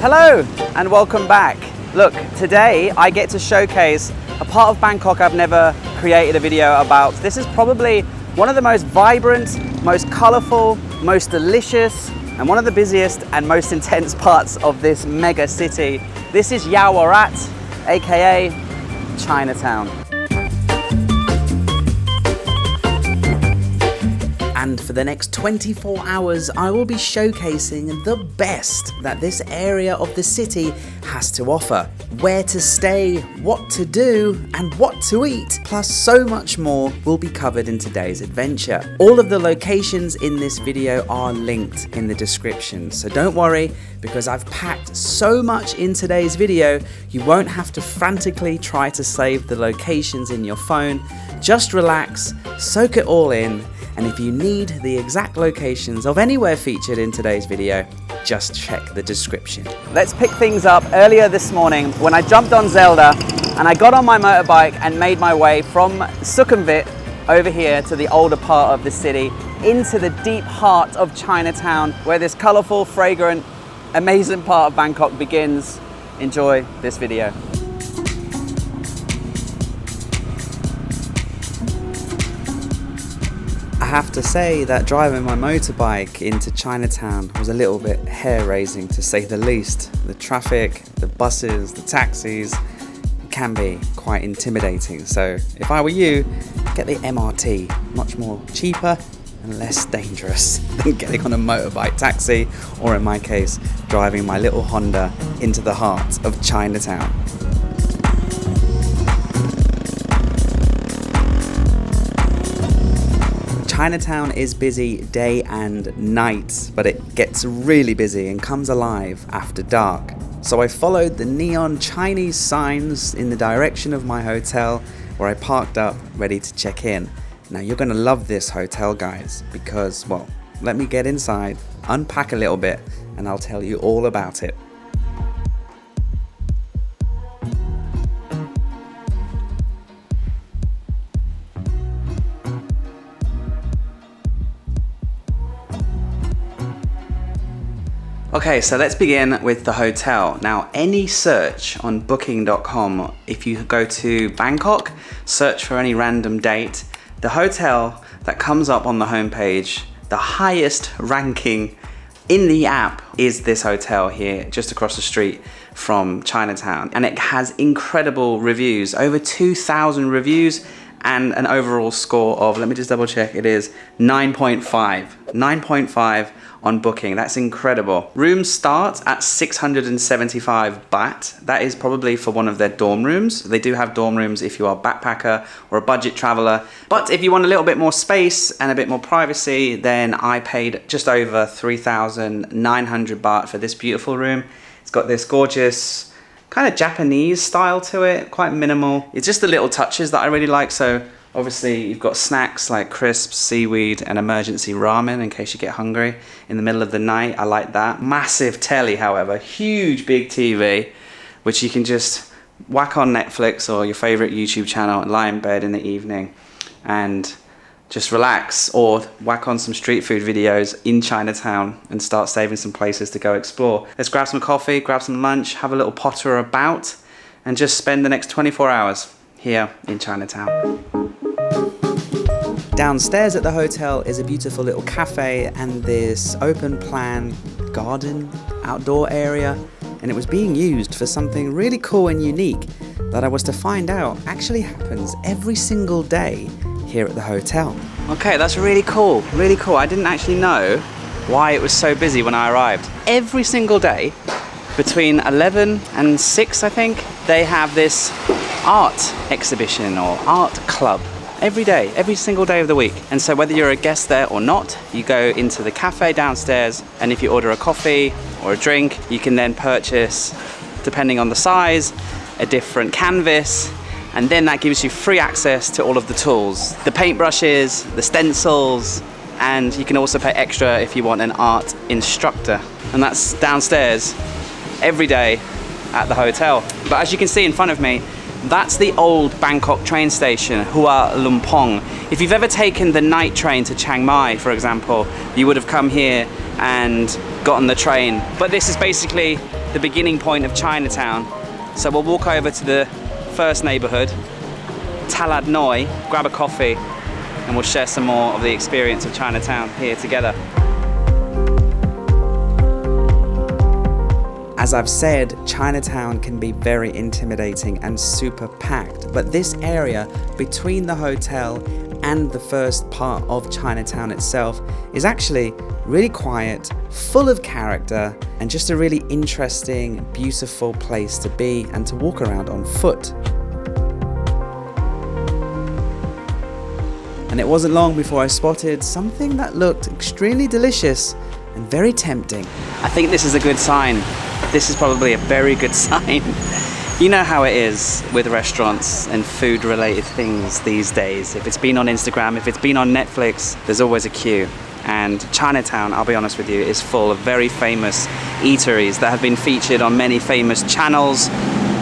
Hello and welcome back. Look, today I get to showcase a part of Bangkok I've never created a video about. This is probably one of the most vibrant, most colorful, most delicious, and one of the busiest and most intense parts of this mega city. This is Yaowarat, aka Chinatown. And for the next 24 hours, I will be showcasing the best that this area of the city has to offer. Where to stay, what to do, and what to eat, plus so much more will be covered in today's adventure. All of the locations in this video are linked in the description, so don't worry, because I've packed so much in today's video, you won't have to frantically try to save the locations in your phone. Just relax, soak it all in, and if you need the exact locations of anywhere featured in today's video, just check the description. Let's pick things up earlier this morning when I jumped on Zelda and I got on my motorbike and made my way from Sukhumvit over here to the older part of the city into the deep heart of Chinatown, where this colorful, fragrant, amazing part of Bangkok begins. Enjoy this video. I have to say that driving my motorbike into Chinatown was a little bit hair-raising, to say the least. The traffic, the buses, the taxis can be quite intimidating. So if I were you, get the MRT, much more cheaper and less dangerous than getting on a motorbike taxi, or in my case, driving my little Honda into the heart of Chinatown. Chinatown is busy day and night, but it gets really busy and comes alive after dark. So I followed the neon Chinese signs in the direction of my hotel, where I parked up ready to check in. Now you're gonna love this hotel, guys, because, well, let me get inside, unpack a little bit, and I'll tell you all about it. Okay, so let's begin with the hotel. Now, any search on booking.com, if you go to Bangkok, search for any random date, the hotel that comes up on the homepage, the highest ranking in the app is this hotel here, just across the street from Chinatown. And it has incredible reviews, over 2,000 reviews, and an overall score of, let me just double check, it is 9.5. 9.5 on Booking. That's incredible. Rooms start at 675 baht. That is probably for one of their dorm rooms. They do have dorm rooms if you are a backpacker or a budget traveler. But if you want a little bit more space and a bit more privacy, then I paid just over 3,900 baht for this beautiful room. It's got this gorgeous kind of Japanese style to it, quite minimal. It's just the little touches that I really like. So obviously you've got snacks like crisps, seaweed, and emergency ramen in case you get hungry in the middle of the night. I like that. Massive telly, however, huge big TV, which you can just whack on Netflix or your favorite YouTube channel and lie in bed in the evening and just relax, or whack on some street food videos in Chinatown and start saving some places to go explore. Let's grab some coffee, grab some lunch, have a little potter about, and just spend the next 24 hours here in Chinatown. Downstairs at the hotel is a beautiful little cafe and this open plan garden outdoor area, and it was being used for something really cool and unique that I was to find out actually happens every single day here at the hotel. Okay, that's really cool, really cool. I didn't actually know why it was so busy when I arrived. Every single day between 11 and 6, I think, they have this art exhibition or art club every day, every single day of the week. And so whether you're a guest there or not, you go into the cafe downstairs, and if you order a coffee or a drink, you can then purchase, depending on the size, a different canvas, and then that gives you free access to all of the tools, the paintbrushes, the stencils, and you can also pay extra if you want an art instructor. And that's downstairs every day at the hotel. But as you can see in front of me, that's the old Bangkok train station, Hua Lumpong. If you've ever taken the night train to Chiang Mai, for example, you would have come here and got on the train. But this is basically the beginning point of Chinatown. So we'll walk over to the first neighborhood, Thailand Noi, grab a coffee, and we'll share some more of the experience of Chinatown here together. As I've said, Chinatown can be very intimidating and super packed, but this area between the hotel and the first part of Chinatown itself is actually really quiet, full of character, and just a really interesting, beautiful place to be and to walk around on foot. And it wasn't long before I spotted something that looked extremely delicious and very tempting. I think this is a good sign. This is probably a very good sign. You know how it is with restaurants and food related things these days. If it's been on Instagram, if it's been on Netflix, there's always a queue. And Chinatown, I'll be honest with you, is full of very famous eateries that have been featured on many famous channels,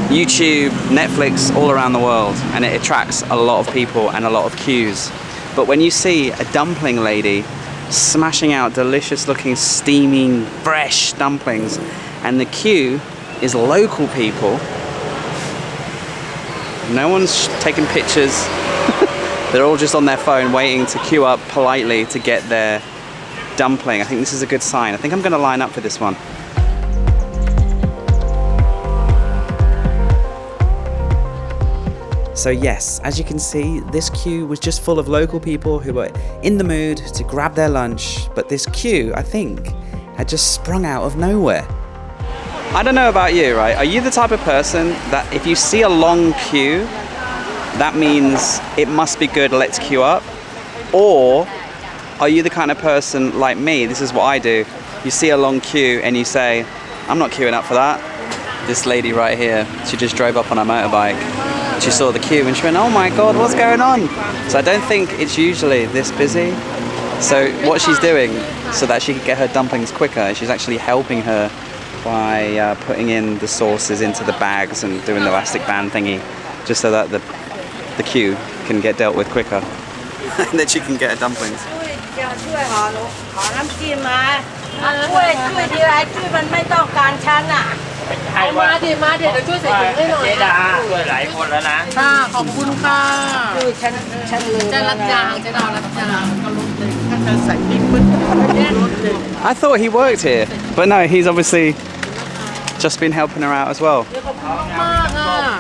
YouTube, Netflix, all around the world. And it attracts a lot of people and a lot of queues. But when you see a dumpling lady smashing out delicious looking, steaming, fresh dumplings, and the queue is local people, no one's taking pictures. They're all just on their phone waiting to queue up politely to get their dumpling. I think this is a good sign. I think I'm going to line up for this one. So yes, as you can see, this queue was just full of local people who were in the mood to grab their lunch, but this queue, I think, had just sprung out of nowhere. I don't know about you, right? Are you the type of person that if you see a long queue, that means it must be good, let's queue up? Or are you the kind of person like me, this is what I do, you see a long queue and you say, I'm not queuing up for that. This lady right here, she just drove up on her motorbike. She saw the queue and she went, oh my God, what's going on? So I don't think it's usually this busy. So what she's doing so that she can get her dumplings quicker, she's actually helping her by putting in the sauces into the bags and doing the elastic band thingy, just so that the queue can get dealt with quicker. And then she can get her dumplings. I thought he worked here, but no, he's obviously just been helping her out as well.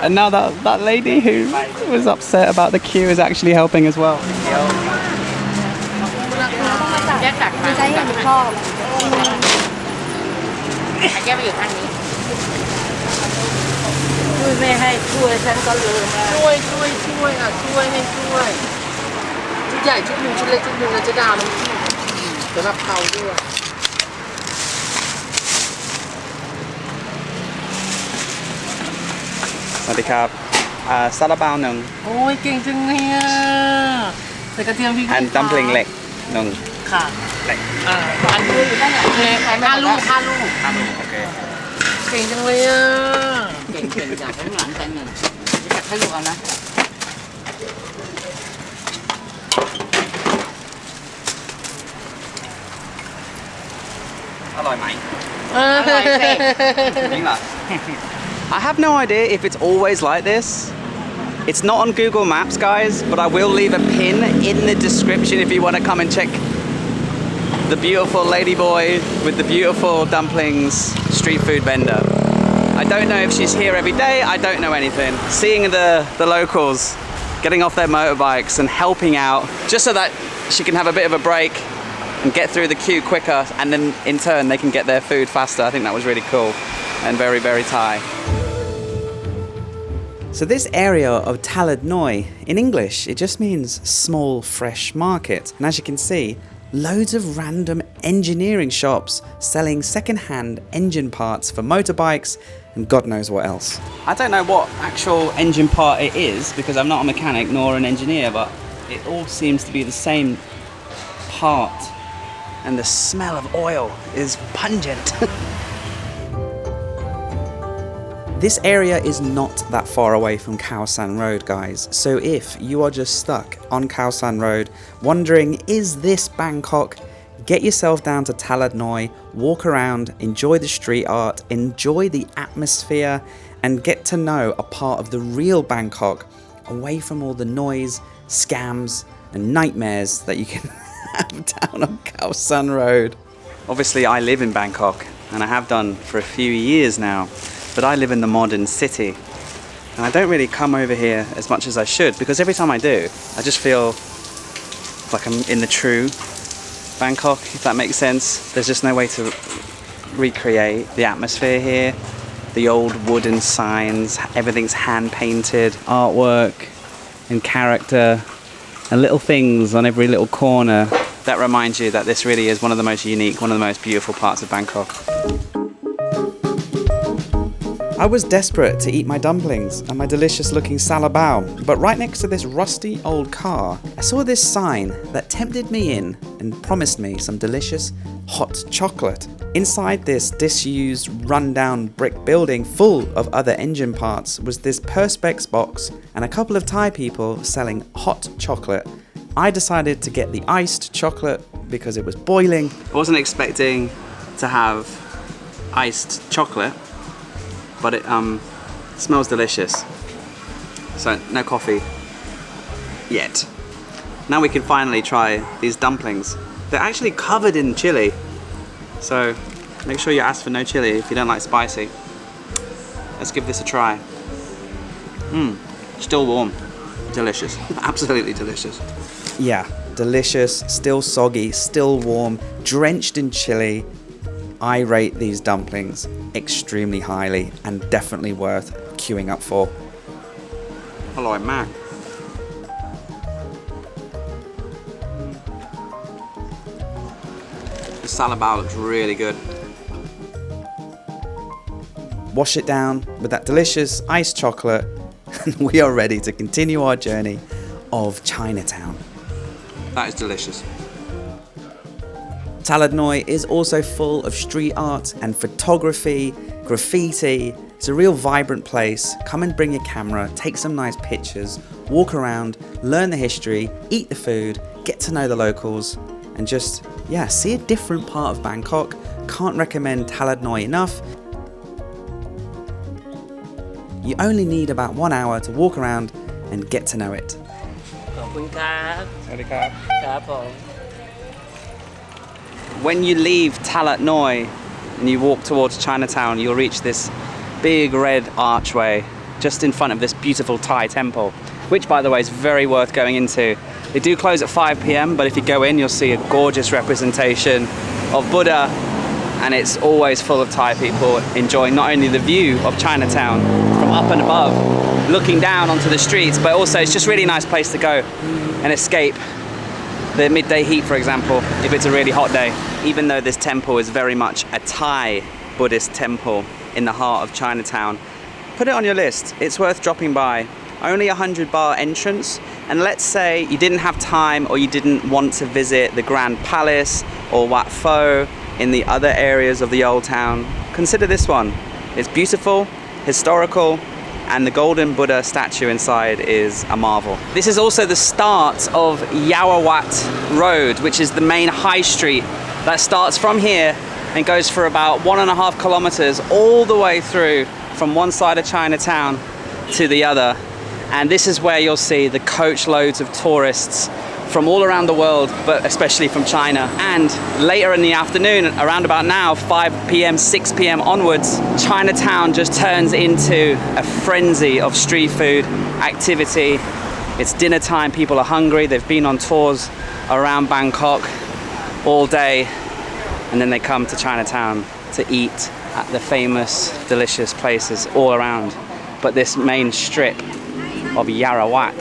And now that lady who was upset about the queue is actually helping as well. Sawasdee krab. Sa lā bao nung. Ôi, เก่งจังเลยอ่ะ ใส่กระเทียมพริก And dumpling leg nung. ค่ะ Leg. อันนี้5 ลูก โอเค เก่งจังเลยอ่ะ เก่งจากข้างหลังใจหนึ่งจากให้ลูกเอานะ อร่อยไหม จริงเหรอ I have no idea if it's always like this. It's not on Google Maps, guys, but I will leave a pin in the description if you want to come and check the beautiful ladyboy with the beautiful dumplings street food vendor. I don't know if she's here every day, I don't know anything. Seeing the locals getting off their motorbikes and helping out just so that she can have a bit of a break and get through the queue quicker, and then in turn they can get their food faster. I think that was really cool and very, very Thai. So this area of Thailand Noi, in English, it just means small fresh market. And as you can see, loads of random engineering shops selling second-hand engine parts for motorbikes and God knows what else. I don't know what actual engine part it is because I'm not a mechanic nor an engineer, but it all seems to be the same part. And the smell of oil is pungent. This area is not that far away from Khao San Road, guys. So if you are just stuck on Khao San Road, wondering, is this Bangkok? Get yourself down to Thailand Noi, walk around, enjoy the street art, enjoy the atmosphere, and get to know a part of the real Bangkok, away from all the noise, scams, and nightmares that you can have down on Khao San Road. Obviously, I live in Bangkok, and I have done for a few years now, but I live in the modern city. And I don't really come over here as much as I should, because every time I do, I just feel like I'm in the true Bangkok, if that makes sense. There's just no way to recreate the atmosphere here. The old wooden signs, everything's hand-painted, artwork and character, and little things on every little corner that remind you that this really is one of the most unique, one of the most beautiful parts of Bangkok. I was desperate to eat my dumplings and my delicious looking salabao, but right next to this rusty old car, I saw this sign that tempted me in and promised me some delicious hot chocolate. Inside this disused, rundown brick building full of other engine parts was this Perspex box and a couple of Thai people selling hot chocolate. I decided to get the iced chocolate because it was boiling. I wasn't expecting to have iced chocolate, but it smells delicious. So no coffee yet. Now we can finally try these dumplings. They're actually covered in chili, so make sure you ask for no chili if you don't like spicy. Let's give this a try. Still warm. Delicious. Absolutely delicious. Yeah, delicious, still soggy, still warm, drenched in chili. I rate these dumplings extremely highly and definitely worth queuing up for. Hello, man. The salabao looks really good. Wash it down with that delicious iced chocolate, and we are ready to continue our journey of Chinatown. That is delicious. Thailand Noi is also full of street art and photography, graffiti. It's a real vibrant place. Come and bring your camera, take some nice pictures, walk around, learn the history, eat the food, get to know the locals, and just, see a different part of Bangkok. Can't recommend Thailand Noi enough. You only need about 1 hour to walk around and get to know it. When you leave Thailand Noi and you walk towards Chinatown, you'll reach this big red archway just in front of this beautiful Thai temple, which, by the way, is very worth going into. They do close at 5 p.m, but if you go in, you'll see a gorgeous representation of Buddha, and it's always full of Thai people enjoying not only the view of Chinatown from up and above, looking down onto the streets, but also it's just really nice place to go and escape the midday heat, for example, if it's a really hot day. Even though this temple is very much a Thai Buddhist temple in the heart of Chinatown, put it on your list. It's worth dropping by. Only 100 baht entrance, and let's say you didn't have time or you didn't want to visit the Grand Palace or Wat Pho in the other areas of the old town, consider this one. It's beautiful, historical, and the golden Buddha statue inside is a marvel. This is also the start of Yawawat Road, which is the main high street that starts from here and goes for about 1.5 kilometers all the way through from one side of Chinatown to the other. And this is where you'll see the coach loads of tourists from all around the world, but especially from China. And later in the afternoon, around about now, 5 p.m, 6 p.m. onwards, Chinatown just turns into a frenzy of street food activity. It's dinner time, people are hungry, they've been on tours around Bangkok all day, and then they come to Chinatown to eat at the famous, delicious places all around. But this main strip of Yarawat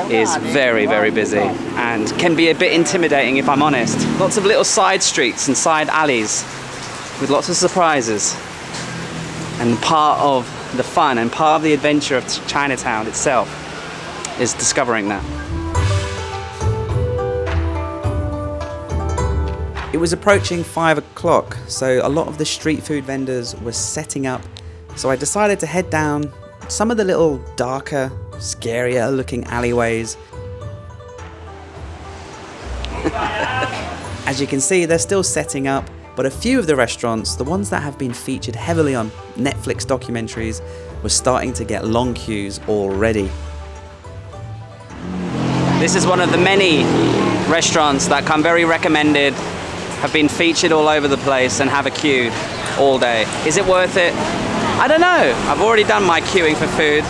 is very, very busy and can be a bit intimidating, if I'm honest. Lots of little side streets and side alleys with lots of surprises. And part of the fun and part of the adventure of Chinatown itself is discovering that. It was approaching 5 o'clock, so a lot of the street food vendors were setting up. So I decided to head down some of the little darker, scarier looking alleyways As you can see, they're still setting up, but a few of the restaurants, the ones that have been featured heavily on Netflix documentaries, were starting to get long queues already. This is one of the many restaurants that come very recommended, have been featured all over the place and have a queue all day. Is it worth it? I don't know. I've already done my queuing for food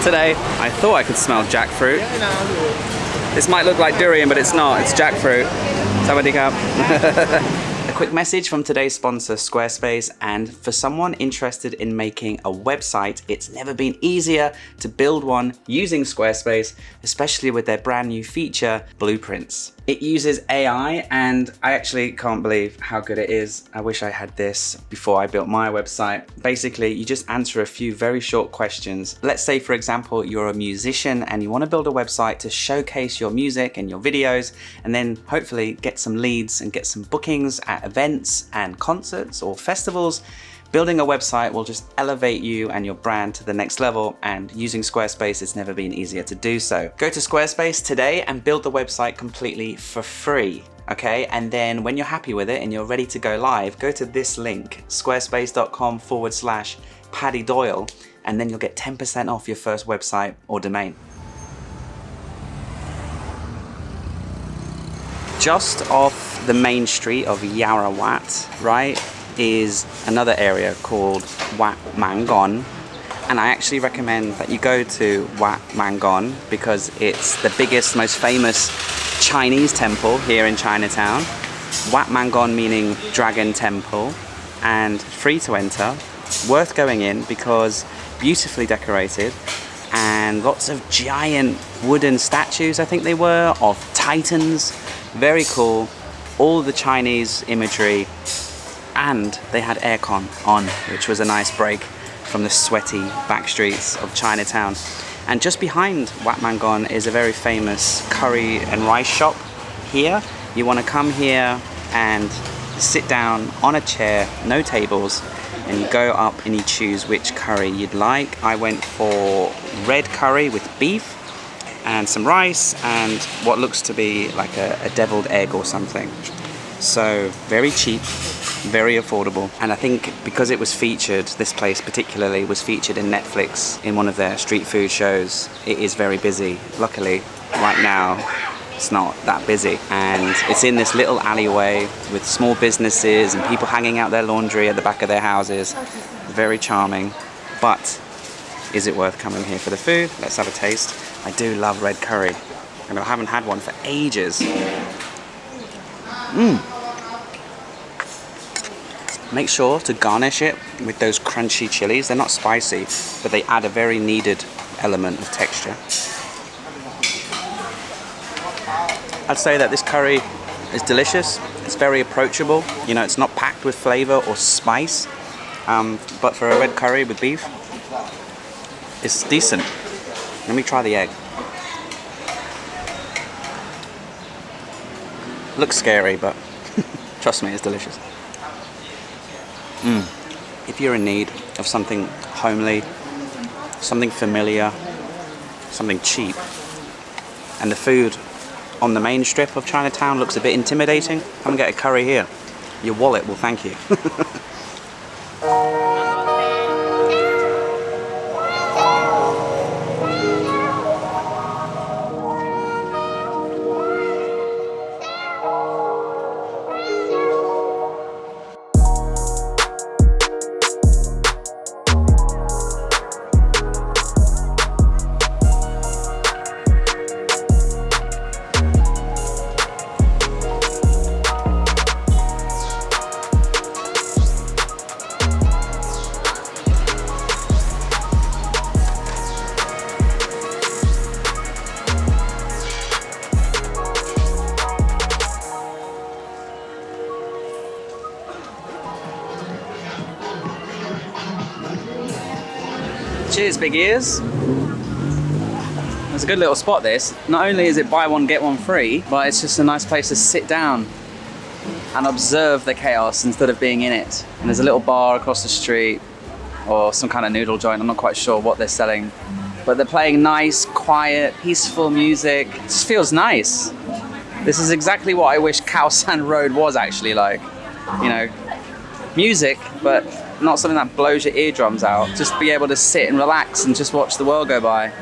today. I thought I could smell jackfruit. This might look like durian, but it's not. It's jackfruit. Sawadee. A quick message from today's sponsor, Squarespace, and for someone interested in making a website, it's never been easier to build one using Squarespace, especially with their brand new feature, Blueprints. It uses AI, and I actually can't believe how good it is. I wish I had this before I built my website. Basically, you just answer a few very short questions. Let's say, for example, you're a musician and you want to build a website to showcase your music and your videos, and then hopefully get some leads and get some bookings at events and concerts or festivals. Building a website will just elevate you and your brand to the next level, and using Squarespace, it's never been easier to do so. Go to Squarespace today and build the website completely for free, okay? And then when you're happy with it and you're ready to go live, go to this link, squarespace.com/Paddy Doyle, and then you'll get 10% off your first website or domain. Just off the main street of Yarawat, right, is another area called Wat Mangon, and I actually recommend that you go to Wat Mangon because it's the biggest, most famous Chinese temple here in Chinatown. Wat Mangon meaning dragon temple, and free to enter, worth going in because beautifully decorated and lots of giant wooden statues, I think they were, of titans. Very cool. All the Chinese imagery, and they had aircon on, which was a nice break from the sweaty back streets of Chinatown. And just behind Wat Mangon is a very famous curry and rice shop here. You want to come here and sit down on a chair, no tables, and you go up and you choose which curry you'd like. I went for red curry with beef and some rice and what looks to be like a deviled egg or something. So very cheap, very affordable, and I think because it was featured, this place particularly was featured in Netflix in one of their street food shows, it is very busy. Luckily, right now, it's not that busy, and it's in this little alleyway with small businesses and people hanging out their laundry at the back of their houses. Very charming, but is it worth coming here for the food? Let's have a taste. I do love red curry, and I haven't had one for ages. Make sure to garnish it with those crunchy chilies. They're not spicy, but they add a very needed element of texture. I'd say that this curry is delicious. It's very approachable. You know, it's not packed with flavor or spice, but for a red curry with beef, it's decent. Let me try the egg. Looks scary, but trust me, it's delicious. If you're in need of something homely, something familiar, something cheap, and the food on the main strip of Chinatown looks a bit intimidating, come and get a curry here. Your wallet will thank you. Cheers, big ears. It's a good little spot, this. Not only is it buy one, get one free, but it's just a nice place to sit down and observe the chaos instead of being in it. And there's a little bar across the street, or some kind of noodle joint. I'm not quite sure what they're selling, but they're playing nice, quiet, peaceful music. It just feels nice. This is exactly what I wish Khao San Road was actually like. You know, music, but not something that blows your eardrums out. Just be able to sit and relax and just watch the world go by.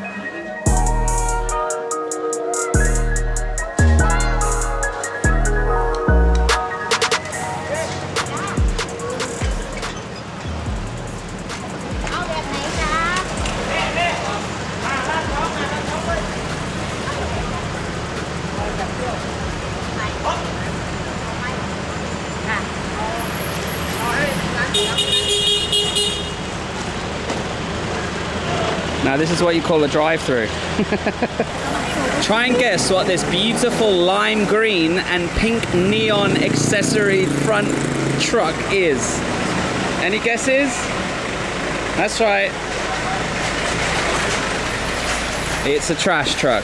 Now this is what you call a drive-through. Try and guess what this beautiful lime green and pink neon accessory front truck is. Any guesses? That's right. It's a trash truck.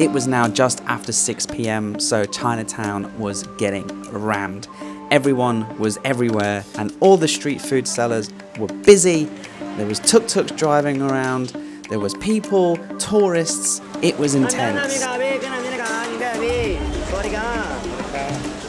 It was now just after 6 p.m, so Chinatown was getting rammed. Everyone was everywhere and all the street food sellers were busy. There was tuk-tuks driving around, there was people, tourists, it was intense.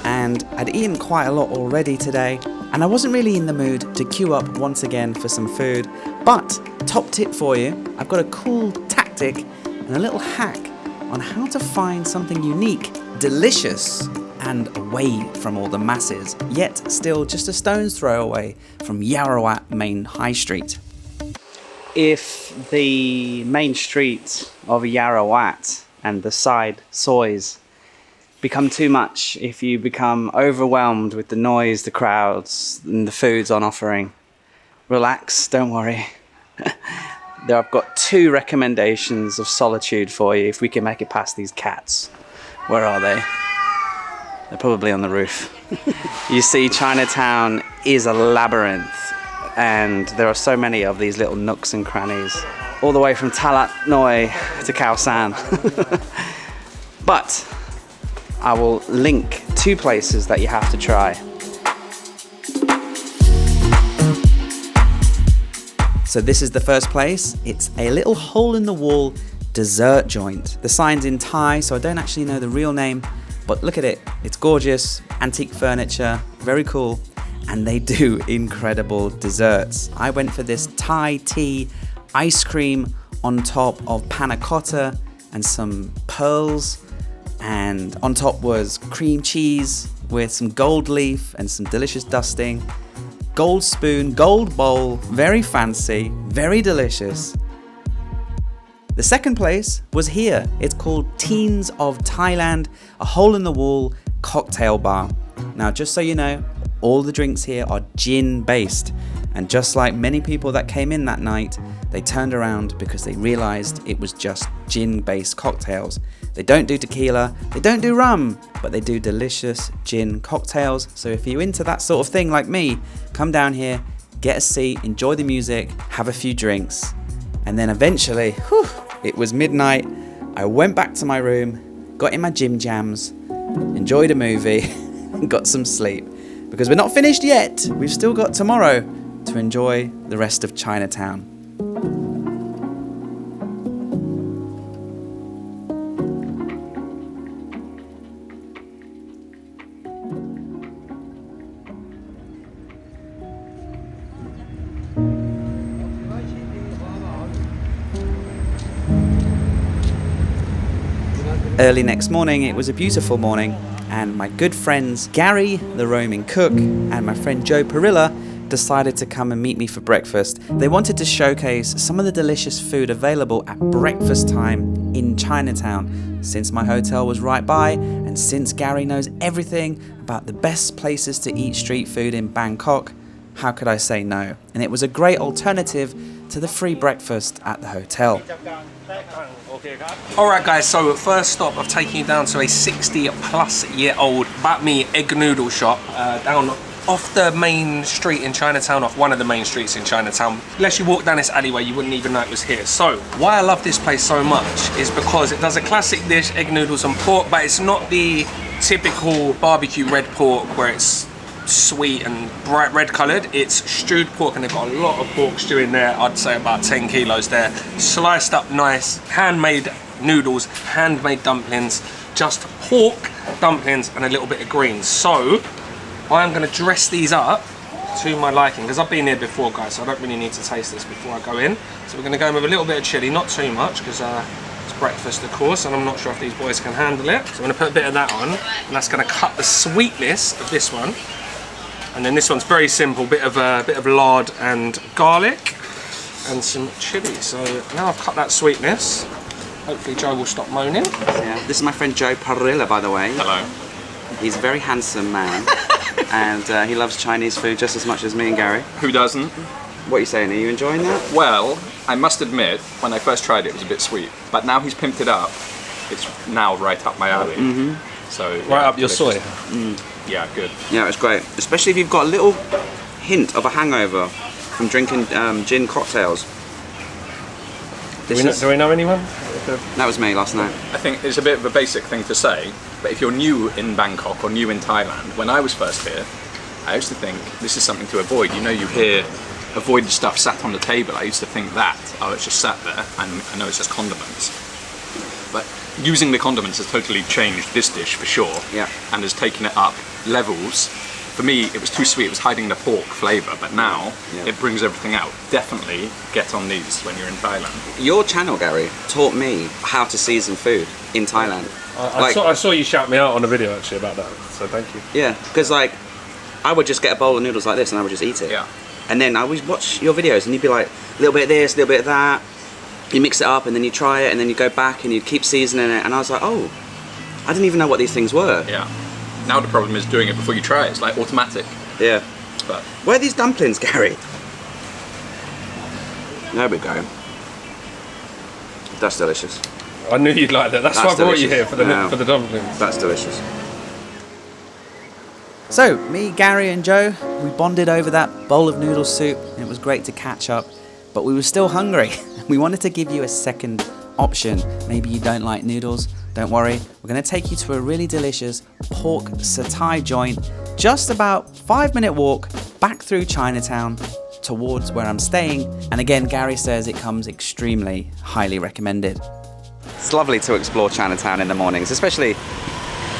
And I'd eaten quite a lot already today, and I wasn't really in the mood to queue up once again for some food. But, top tip for you, I've got a cool tactic and a little hack on how to find something unique, delicious, and away from all the masses, yet still just a stone's throw away from Yarawat Main High Street. If the main street of Yarawat and the side soys become too much, if you become overwhelmed with the noise, the crowds, and the foods on offering, relax, don't worry. There I've got 2 recommendations of solitude for you if we can make it past these cats. Where are they? They're probably on the roof. You see, Chinatown is a labyrinth, and there are so many of these little nooks and crannies, all the way from Talat Noi to Khao San. But I will link 2 places that you have to try. So this is the first place. It's a little hole-in-the-wall dessert joint. The sign's in Thai, so I don't actually know the real name, but look at it. It's gorgeous, antique furniture, very cool, and they do incredible desserts. I went for this Thai tea ice cream on top of panna cotta and some pearls, and on top was cream cheese with some gold leaf and some delicious dusting. Gold spoon, gold bowl, very fancy, very delicious. The second place was here. It's called Teens of Thailand, a hole-in-the-wall cocktail bar. Now, just so you know, all the drinks here are gin based. And just like many people that came in that night, they turned around because they realized it was just gin based cocktails. They don't do tequila, they don't do rum, but they do delicious gin cocktails. So if you're into that sort of thing like me, come down here, get a seat, enjoy the music, have a few drinks. And then eventually, it was midnight. I went back to my room, got in my gym jams, enjoyed a movie, and got some sleep. Because we're not finished yet. We've still got tomorrow to enjoy the rest of Chinatown. Early next morning, it was a beautiful morning, and my good friends Gary, the roaming cook, and my friend Joe Perilla decided to come and meet me for breakfast. They wanted to showcase some of the delicious food available at breakfast time in Chinatown. Since my hotel was right by, and since Gary knows everything about the best places to eat street food in Bangkok, how could I say no? And it was a great alternative to the free breakfast at the hotel. Alright guys, so first stop I've taken you down to a 60-plus-year-old banh mi egg noodle shop down off the main street in Chinatown, off one of the main streets in Chinatown. Unless you walk down this alleyway, you wouldn't even know it was here. So why I love this place so much is because it does a classic dish, egg noodles and pork, but it's not the typical barbecue red pork where it's sweet and bright red coloured. It's stewed pork, and they've got a lot of pork stew in there. I'd say about 10 kilos there, sliced up nice, handmade noodles, handmade dumplings, just pork dumplings and a little bit of greens. So I'm going to dress these up to my liking, because I've been here before, guys, so I don't really need to taste this before I go in. So we're going to go in with a little bit of chilli, not too much, because it's breakfast, of course, and I'm not sure if these boys can handle it. So I'm going to put a bit of that on, and that's going to cut the sweetness of this one. And then this one's very simple, bit of lard and garlic and some chilli. So now I've cut that sweetness. Hopefully Joe will stop moaning. Yeah. This is my friend Joe Parrilla, by the way. Hello. He's a very handsome man, and he loves Chinese food just as much as me and Gary. Who doesn't? What are you saying? Are you enjoying that? Well, I must admit, when I first tried it, it was a bit sweet. But now he's pimped it up, it's now right up my alley. So Right up your soy. Yeah, good. Yeah, it's great. Especially if you've got a little hint of a hangover from drinking gin cocktails. Do we know anyone? That was me last night. I think it's a bit of a basic thing to say, but if you're new in Bangkok or new in Thailand, when I was first here, I used to think this is something to avoid. You know, you hear avoided stuff sat on the table. I used to think that, oh, it's just sat there, and I know it's just condiments. But using the condiments has totally changed this dish for sure, Yeah. and has taken it up levels. For me, it was too sweet, it was hiding the pork flavour, but now it brings everything out. Definitely get on these when you're in Thailand. Your channel, Gary, taught me how to season food in Thailand. I saw you shout me out on a video actually about that, so thank you. Yeah, because like, I would just get a bowl of noodles like this and I would just eat it. Yeah. And then I would watch your videos and you'd be like, a little bit of this, a little bit of that. You mix it up and then you try it and then you go back and you keep seasoning it. And I was like, oh, I didn't even know what these things were. Yeah. Now the problem is doing it before you try it. It's like automatic. Yeah. But Where are these dumplings, Gary? There we go. That's delicious. I knew you'd like that. That's why I brought you here for the dumplings. That's delicious. So, me, Gary and Joe, we bonded over that bowl of noodle soup and it was great to catch up, but we were still hungry. We wanted to give you a second option. Maybe you don't like noodles, don't worry. We're going to take you to a really delicious pork satay joint, just about 5-minute walk back through Chinatown towards where I'm staying. And again, Gary says it comes extremely highly recommended. It's lovely to explore Chinatown in the mornings, especially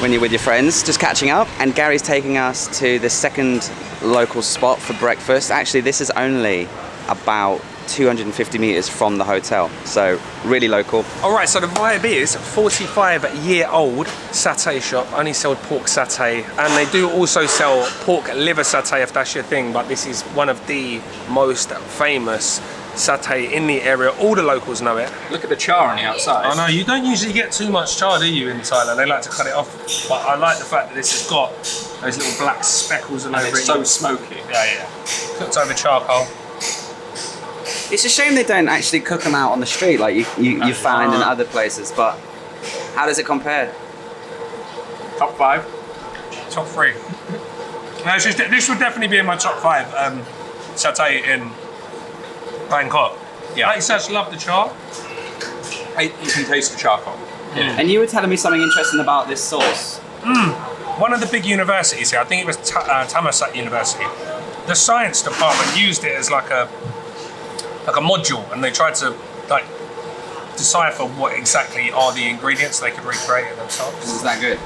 when you're with your friends, just catching up. And Gary's taking us to the second local spot for breakfast. Actually, this is only about 250 meters from the hotel, so really local. All right, so the vibe is 45-year-old satay shop, only sell pork satay, and they do also sell pork liver satay if that's your thing, but this is one of the most famous satay in the area. All the locals know it. look at the char on the outside. I know, you don't usually get too much char, do you, in Thailand? They like to cut it off, but I like the fact that this has got those little black speckles all over it. It's so smoky. Yeah. Cooked over charcoal. It's a shame they don't actually cook them out on the street like you find in other places, but how does it compare? Top 5. Top 3. No, this would definitely be in my top 5 satay in Bangkok. Yeah. Like you said, I just love the char. You can taste the charcoal. Yeah. And you were telling me something interesting about this sauce. One of the big universities here, I think it was Thammasat University, the science department used it as like a module, and they tried to like decipher what exactly are the ingredients so they could recreate it themselves. Is that good?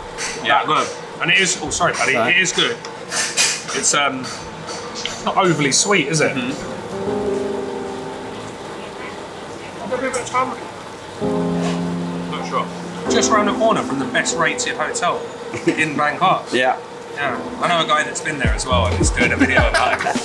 Yeah, good. And it is. Oh, sorry, Paddy. It is good. It's not overly sweet, is it? Not sure. Just around the corner from the best rated hotel in Bangkok. Yeah. Yeah. I know a guy that's been there as well, and he's doing a video about it.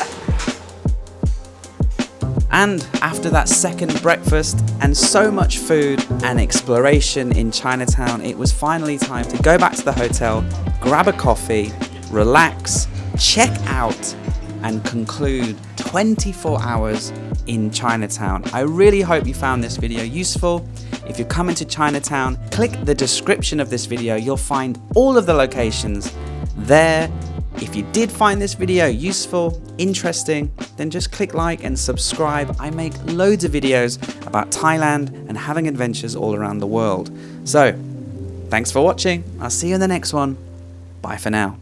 And after that second breakfast and so much food and exploration in Chinatown, it was finally time to go back to the hotel, grab a coffee, relax, check out, and conclude 24 hours in Chinatown. I really hope you found this video useful. If you're coming to Chinatown, click the description of this video. You'll find all of the locations there. If you did find this video useful, interesting, then just click like and subscribe. I make loads of videos about Thailand and having adventures all around the world. So, thanks for watching. I'll see you in the next one. Bye for now.